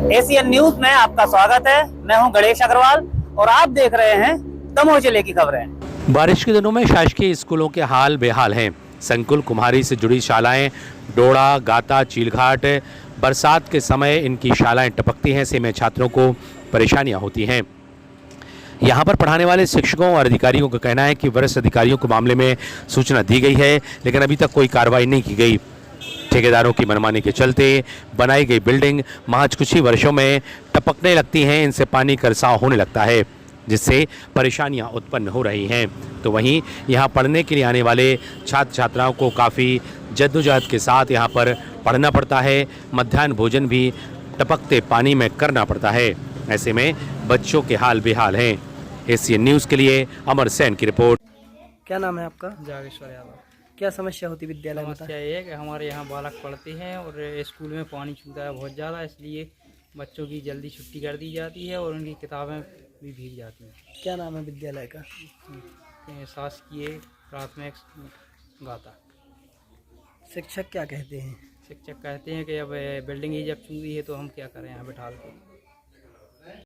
Asian news में आपका स्वागत है। मैं हूं गणेश अग्रवाल और आप देख रहे हैं दमोह जिले की खबरें। बारिश के दिनों में शासकीय स्कूलों के हाल बेहाल हैं। संकुल कुम्हारी से जुड़ी शालाएं डोड़ा, गाता, चीलघाट, बरसात के समय इनकी शालाएं टपकती हैं। ऐसे में छात्रों को परेशानियां होती हैं। यहां पर पढ़ाने वाले शिक्षकों और अधिकारियों का कहना है कि वरिष्ठ अधिकारियों को मामले में सूचना दी गई है, लेकिन अभी तक कोई कार्रवाई नहीं की गई। ठेकेदारों की मनमानी के चलते बनाई गई बिल्डिंग महज कुछ ही वर्षों में टपकने लगती हैं। इनसे पानी का रिसाव होने लगता है, जिससे परेशानियां उत्पन्न हो रही हैं। तो वहीं यहां पढ़ने के लिए आने वाले छात्र छात्राओं को काफ़ी जद्दोजहद के साथ यहां पर पढ़ना पड़ता है। मध्याह्न भोजन भी टपकते पानी में करना पड़ता है। ऐसे में बच्चों के हाल बेहाल हैं। एशियन न्यूज़ के लिए अमर सेन की रिपोर्ट। क्या नाम है आपका? जागेश्वर यादव। क्या समस्या होती विद्यालय में? समस्या ये है कि हमारे यहाँ बालक पढ़ते हैं और स्कूल में पानी छूता है बहुत ज़्यादा, इसलिए बच्चों की जल्दी छुट्टी कर दी जाती है और उनकी किताबें भी भीग जाती हैं। क्या नाम है विद्यालय का? शासकीय प्राथमिक गाता। शिक्षक क्या कहते हैं? शिक्षक कहते हैं कि अब बिल्डिंग ही जब छूती है तो हम क्या करें यहाँ बिठा के।